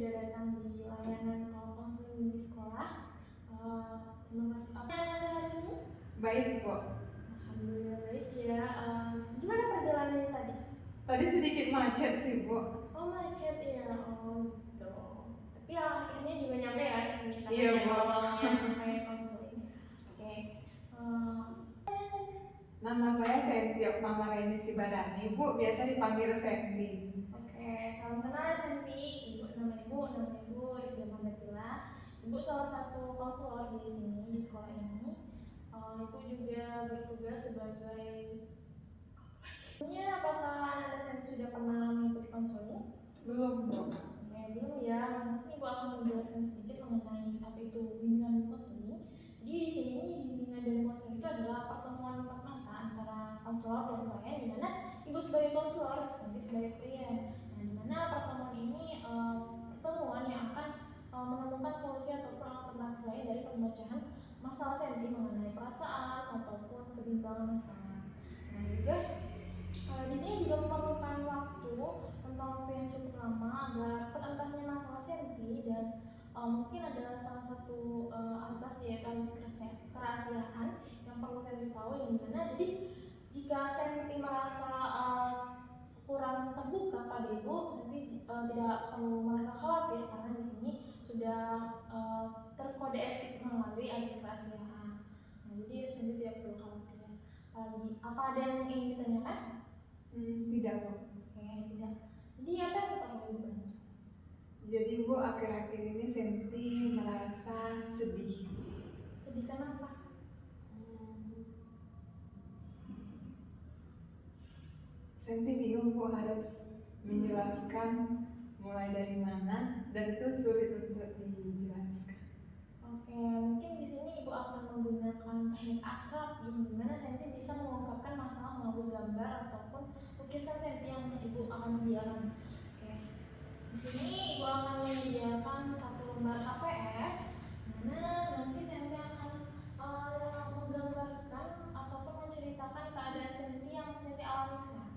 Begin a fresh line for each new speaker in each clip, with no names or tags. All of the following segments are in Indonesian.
sudah datang di layanan konseling di sekolah. Terima kasih. Apa yang ada hari ini?
Baik, Bu.
Alhamdulillah baik ya. Gimana perjalanan tadi?
Tadi sedikit macet sih, Bu.
Oh macet ya, oh gitu. Tapi akhirnya juga nyampe ya ke sini karena
Iya,
yang
Bu.
awalnya kayak konseling. Oke.
Nama saya Senti Okmama Reni Sibarani, Bu. Biasa dipanggil Senti.
Oke, salam kenal Senti. Nama Ibu Isda Mametila. Ibu salah satu konselor di sini di sekolah ini. Ibu juga bertugas sebagai apakah Anda Senti sudah pernah mengikuti konseling?
Belum, Bu.
Oke, belum ya. Mungkin Ibu akan menjelaskan sedikit mengenai apa itu bimbingan konseling. Jadi di sini bimbingan dan konseling itu adalah pertemuan empat mata antara konselor dan klien, di mana Ibu sebagai konselor, Senti sebagai klien. Nah, di mana pertemuan ini pertemuan yang akan menemukan solusi ataupun alternatif lain dari pemecahan masalah Senti mengenai perasaan ataupun kebimbangan masalah. Nah, juga di sini juga memerlukan waktu yang cukup lama agar terentasnya masalah Senti, dan mungkin ada salah satu asas yaitu kerahasiaan yang perlu Senti tahu, yang dimana jadi jika Senti merasa kurang terbuka pada Ibu, Senti tidak perlu merasa khawatir karena di sini sudah terkode etik melalui asas kerahasiaan. Nah, jadi Senti tidak perlu khawatir. Apa ada yang ingin ditanyakan?
Tidak, Bu.
Oke, tidak. Jadi apa yang perlu Ibu bantu?
Jadi, Bu, akhir-akhir ini Senti merasa sedih.
Sedih kenapa?
Senti bingung, Bu, harus menjelaskan mulai dari mana, dan itu sulit untuk dijelaskan.
Oke, mungkin di sini Ibu akan menggunakan teknik akrab, yang dimana Senti bisa mengungkapkan masalah melalui gambar ataupun lukisan Senti yang Ibu akan sediakan. Oke, di sini Ibu akan menyediakan satu lembar HVS, mana nanti Senti akan menggambarkan ataupun menceritakan keadaan Senti yang Senti alami sekarang.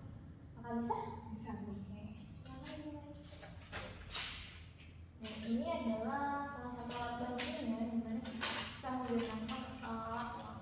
Apakah bisa?
Bisa, Bu.
Oke, silakan dimulai. Nah, ini adalah salah satu alat bantunya, di mana kita bisa menggunakan alat uang.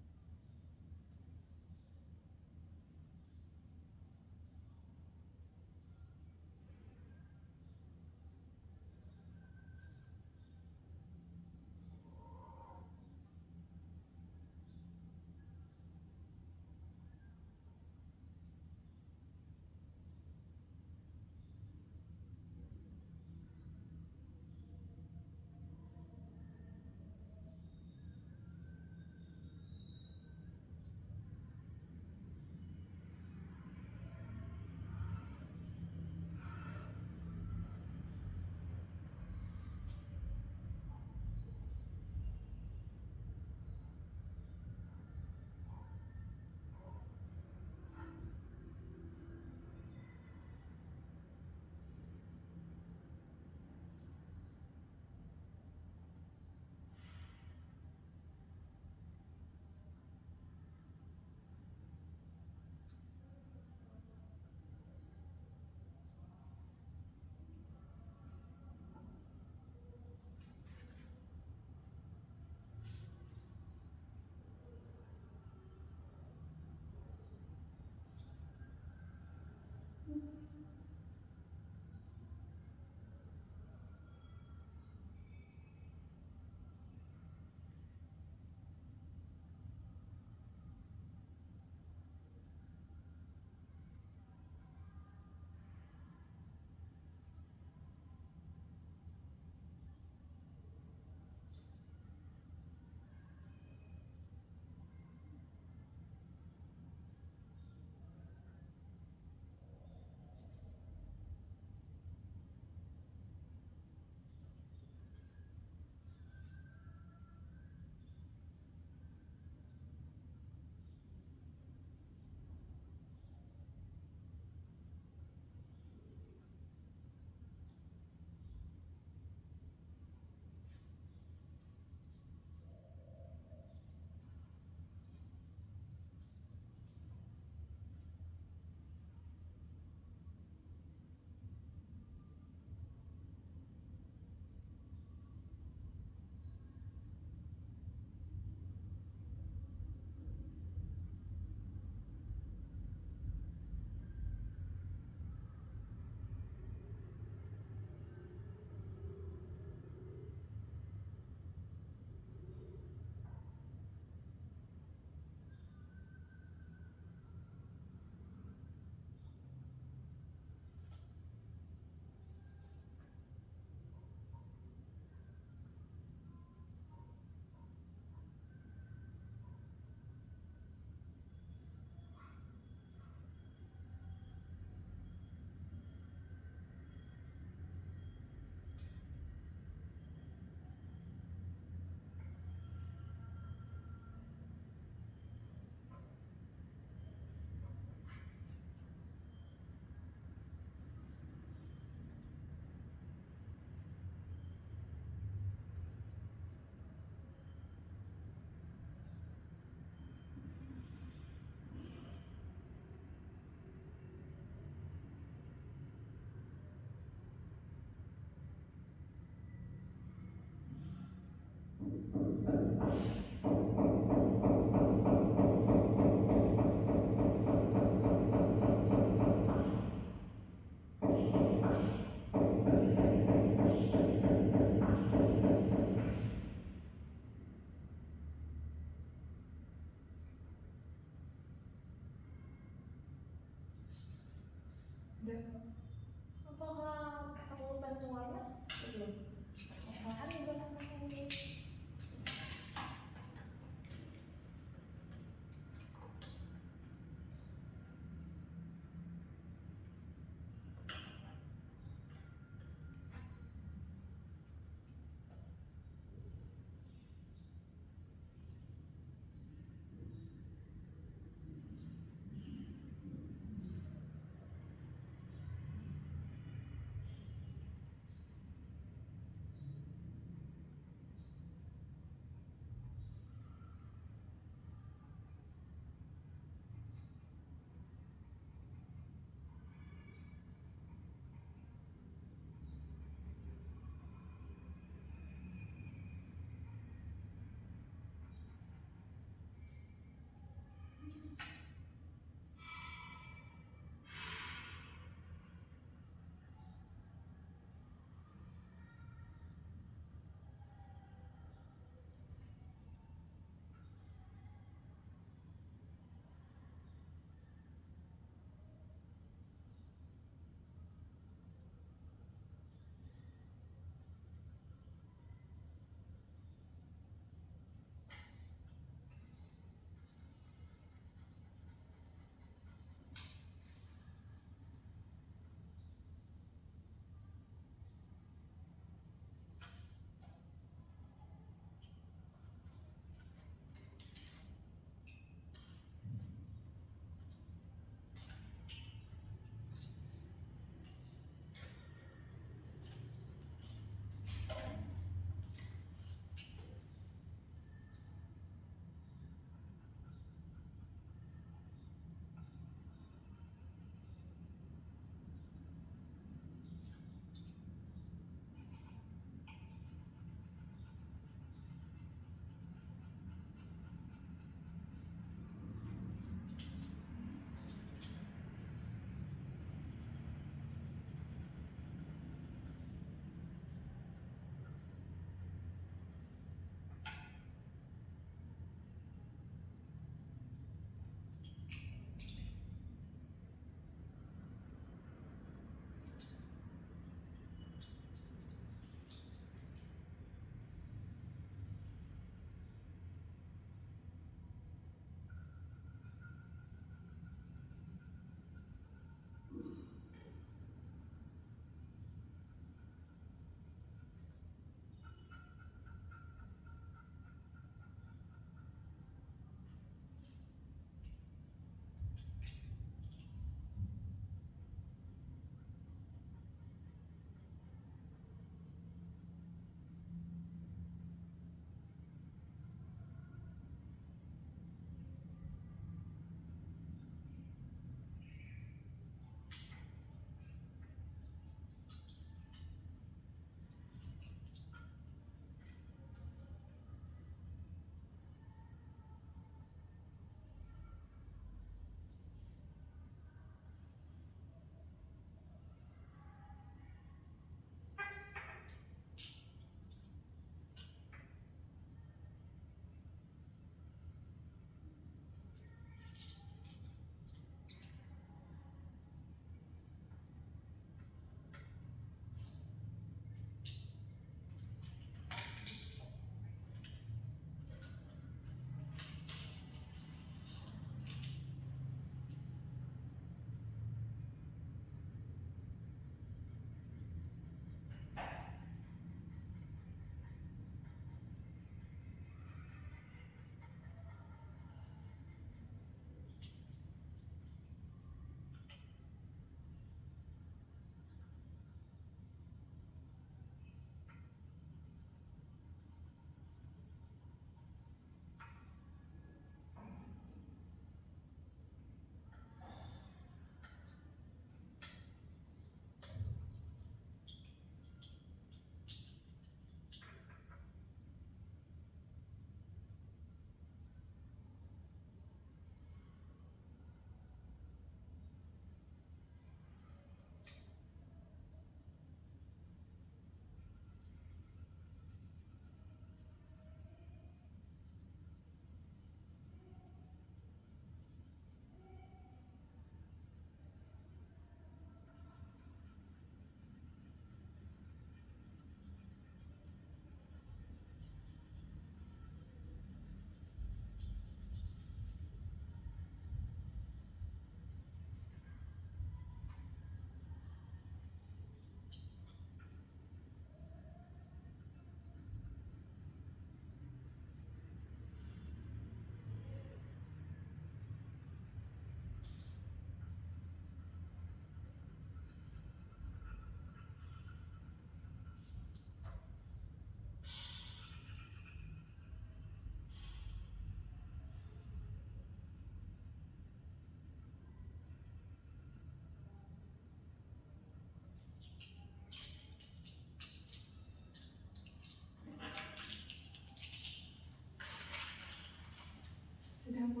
Sudah, Bu.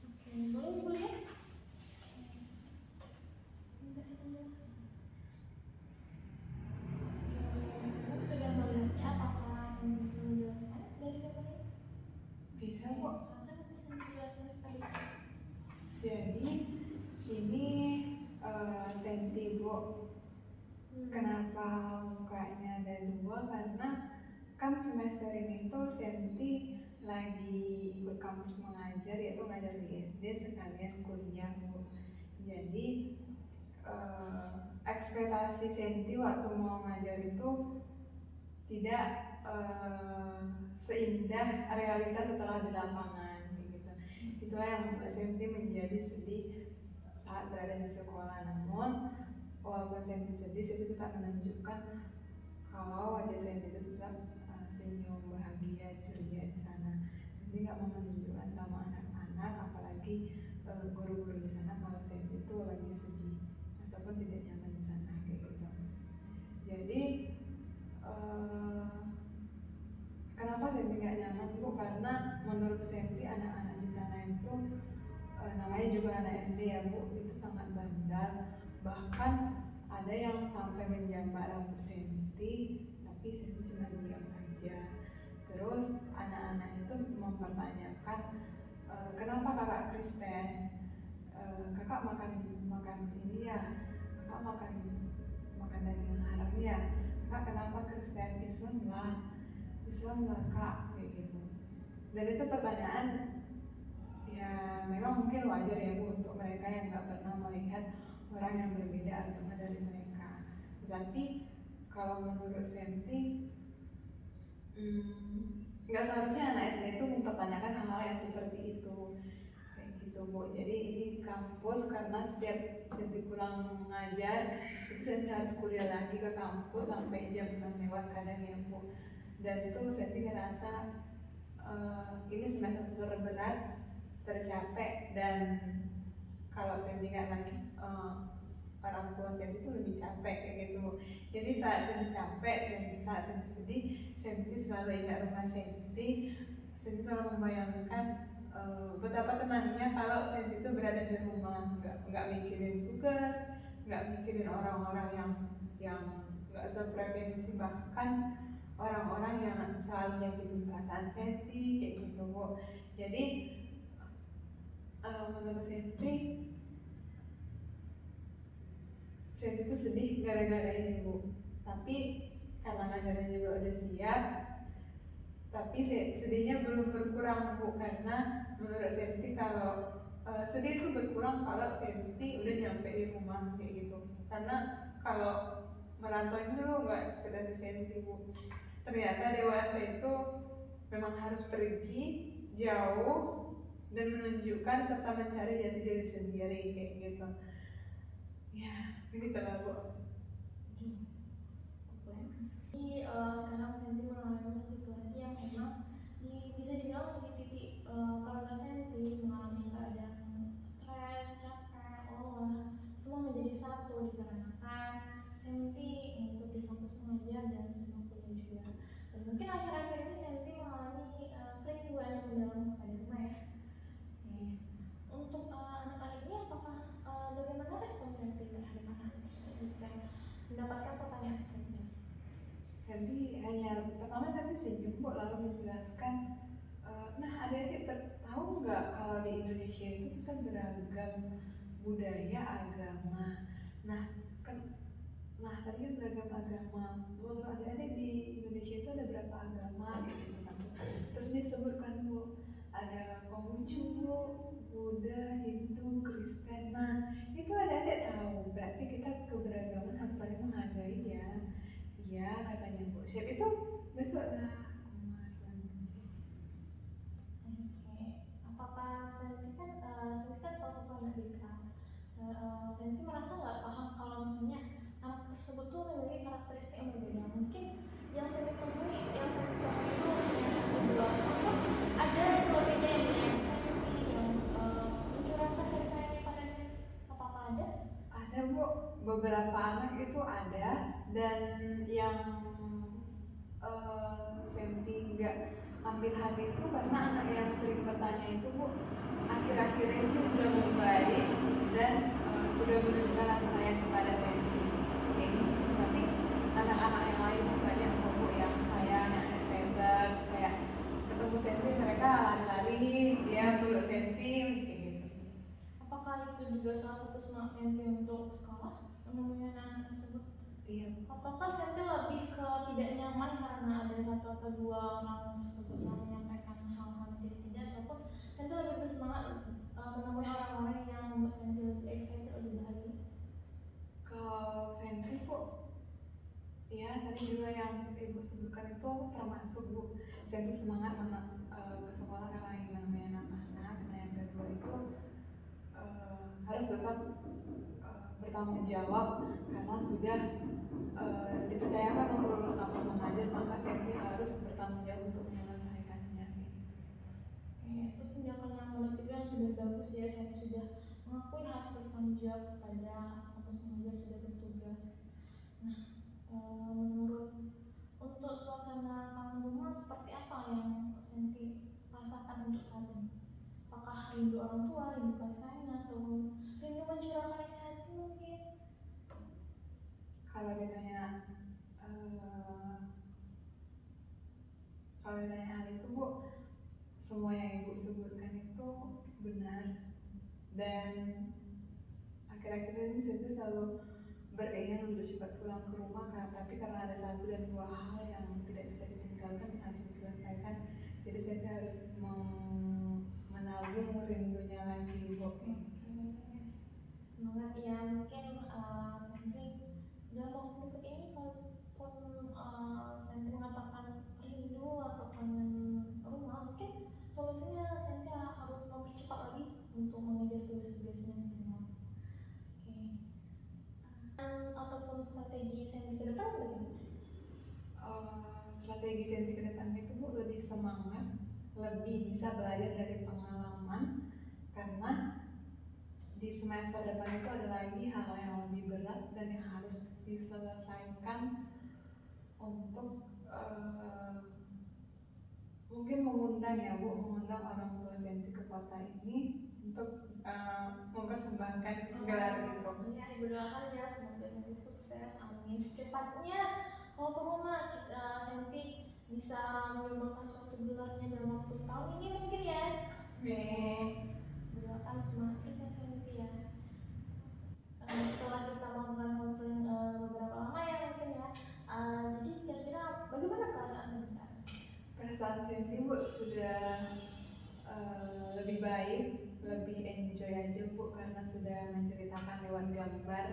Oke. Boleh dilihat? Minta penjelasan. Oke, sudah melihatnya, apakah saya bisa menjelaskan dari gambar ini?
Bisa kok.
Silakan bisa menjelaskan tadi.
Jadi ini Senti Bu. Kenapa mukanya ada dua? Karena kan semester ini tuh Senti lagi ikut kampus mengajar, yaitu ngajar di SD sekalian kuliah Bu. Jadi ekspektasi Senti waktu mau ngajar itu tidak seindah realita setelah di lapangan gitu. Itulah yang membuat Senti menjadi sedih saat berada di sekolah. Namun walaupun Senti sedih, Senti tetap menunjukkan kalau wajah Senti itu tetap senyum, bahagia, ceria di sana. Senti nggak mau menunjukkan sama anak-anak, apalagi guru-guru di sana, kalau Senti itu lagi sedih, ataupun tidak nyaman di sana kayak gitu. Jadi kenapa Senti nggak nyaman Bu? Karena menurut Senti anak-anak di sana itu namanya juga anak SD ya Bu, itu sangat bandel. Bahkan ada yang sampai menjambak rambut Senti, tapi Senti cuma diam aja. Terus anak-anak itu mempertanyakan, kenapa kakak Kristen? Kakak makan ini ya, kakak makan daging haram ya, kakak kenapa Kristen? Islam lah kak, kayak gitu. Dan itu pertanyaan ya memang mungkin wajar ya Bu untuk mereka yang nggak pernah melihat orang yang berbeda agama dari mereka. Tetapi kalau menurut Senti nggak seharusnya anak SD itu mempertanyakan hal-hal yang seperti itu kayak gitu Bu. Jadi ini kampus, karena setiap Senti pulang mengajar itu Senti harus kuliah lagi ke kampus sampai jam 6 lewat kadang ya Bu. Dan itu Senti ngerasa ini semester terberat, tercapek, dan kalau Senti nggak lagi orang tua Senti itu lebih capek kayak gitu. Jadi saat Senti capek, saat Senti sedih, Senti selalu ingat rumah Senti selalu membayangkan betapa tenangnya kalau Senti itu berada di rumah, nggak mikirin tugas, nggak mikirin orang-orang yang nggak sefrekuensi, bahkan orang-orang yang selalu nyakitin perasaan Senti kayak gitu Bu. Jadi menurut Senti itu sedih gara-gara ini Bu. Tapi karena ngajarnya juga udah siap, tapi sedihnya belum berkurang Bu, karena menurut Senti kalau sedih itu berkurang kalau Senti udah nyampe di rumah kayak gitu. Karena kalau merantau itu dulu nggak sekedar di Senti Bu. Ternyata dewasa itu memang harus pergi jauh dan menunjukkan serta mencari jati diri sendiri kayak gitu. Ya, ini telah Bu.
Jadi sekarang Senti mengalami situasi yang memang bisa dibilang di titik keluarga Senti mengalami keadaan stres, capek, lelah, semua menjadi satu dikarenakan Senti mengikuti kampus mengajar dan sedang kuliah juga. Dan mungkin akhir-akhir ini Senti mengalami kerinduan yang mendalam kepada rumah ya. Untuk anak-anak ini apakah bagaimana respon Senti terhadap anak-anak tersebut jika mendapatkan pertanyaan seperti ini?
Senti pertama Senti senyum Bu, lalu menjelaskan, nah adik-adik tahu nggak kalau di Indonesia itu kita beragam budaya, agama. Nah tadi kan beragam agama. Menurut adik-adik di Indonesia itu ada berapa agama gitu kan? Terus disebutkan Bu, ada Konghucu Bu, Buddha, Hindu, Kristen. Nah itu adik-adik tahu, berarti kita keberagaman harus saling menghargai ya. Iya katanya Bu. Siap itu besok lah.
Apakah Senti kan salah satu anak BK. Senti merasa nggak paham kalau misalnya anak tersebut tuh memiliki karakteristik yang berbeda. Mungkin yang Senti temui itu hanya satu dua. Ada sebagainya yang Senti yang mencurahkan kasih sayangnya pada Senti. Apakah ada?
Ada Bu, beberapa anak itu ada, dan yang Senti nggak ambil hati itu karena anak yang sering bertanya itu Bu, akhir-akhir ini
juga salah satu semangat Senti untuk sekolah menemui anak-anak tersebut?
Iya.
Ataukah Senti lebih ke tidak nyaman karena ada satu atau dua orang tersebut yang menyampaikan hal-hal yang tidak, ataupun Senti lebih bersemangat menemui orang-orang yang membuat Senti lebih excited, lebih bahagia?
Kalau Senti kok, ya tadi juga yang ibu sebutkan itu termasuk bu. Senti semangat ke sekolah karena ingin menemui anak-anak. Nah yang kedua itu harus tetap bertanggung jawab karena sudah dipercayakan untuk lulus kampus mengajar, maka Senti harus bertanggung jawab untuk menyelesaikannya.
Oke, itu tindakan yang menurut ibu yang sudah bagus ya. Saya sudah mengakui harus bertanggung jawab kepada kampus mengajar, sudah bertugas. Nah, menurut untuk suasana kangen rumah seperti apa yang Senti rasakan untuk saat ini? Apakah rindu orang tua, rindu kasih sayang, atau rindu mencurahkan isi hati mungkin?
Kalau ditanya hal itu bu, semua yang ibu sebutkan itu benar, dan akhir-akhir ini Senti selalu beringat untuk cepat pulang ke rumah tapi karena ada satu dan dua hal yang tidak bisa ditinggalkan harus diselesaikan, jadi Senti harus menabung rindunya lagi bu.
Semangat ya. Mungkin Senti dalam waktu dekat ini kalaupun Senti mengatakan rindu atau kangen rumah, mungkin solusinya Senti harus mempercepat lagi untuk mengejar tugas-tugasnya di rumah. Ataupun strategi Senti ke depan bagaimana?
Strategi Senti ke depan itu bu lebih semangat, lebih bisa belajar dari pengalaman, karena di semester depan itu ada lagi hal yang lebih berat dan yang harus diselesaikan untuk mungkin mengundang orang tua Senti ke kota ini untuk mempersembahkan gelar itu.
Iya, ibu doakan ya semoga Senti sukses, amin. Secepatnya kalau perlu mah Senti bisa menyumbangkan suatu gelarnya dalam waktu tahun ini mungkin ya. Doakan semangat terus ya Senti ya. Setelah kita melakukan konseling beberapa lama ya mungkin ya, jadi kira-kira bagaimana perasaan Senti saat ini?
Perasaan Senti bu sudah lebih baik, lebih enjoy aja bu, karena sudah menceritakan lewat gambar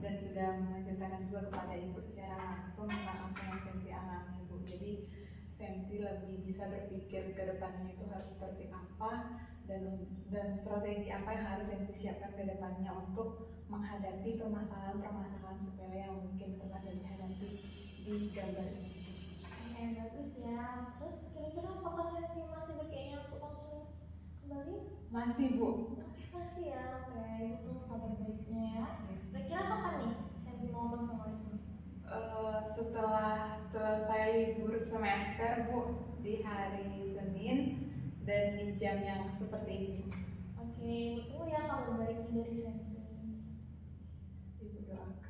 dan sudah menceritakan juga kepada ibu secara langsung tentang apa yang Senti alami bu. Jadi Senti lebih bisa berpikir ke depannya itu harus seperti apa, dan strategi apa yang harus Senti siapkan ke depannya untuk menghadapi permasalahan-permasalahan sepele yang mungkin pernah dihadapi di gambar ini.
Bagus ya. Terus kira-kira apakah Senti masih berkeinginan untuk konseling kembali?
Masih bu.
Masih ya. Itu kabar baiknya ya. Kira-kira kapan nih Senti mau konseling sini?
Setelah selesai libur semester bu, di hari Senin dan di jam yang seperti ini.
Oke, tunggu ya kabar baiknya dari Senti.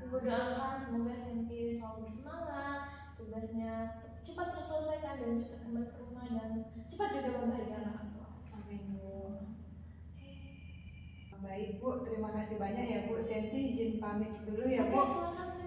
Ibu doakan semoga Senti selalu bersemangat, tugasnya cepat terselesaikan dan cepat kembali ke rumah dan cepat juga membahagiakan orang tua.
Amin bu. Baik bu, terima kasih banyak ya bu. Senti izin pamit dulu ya bu.
Silakan.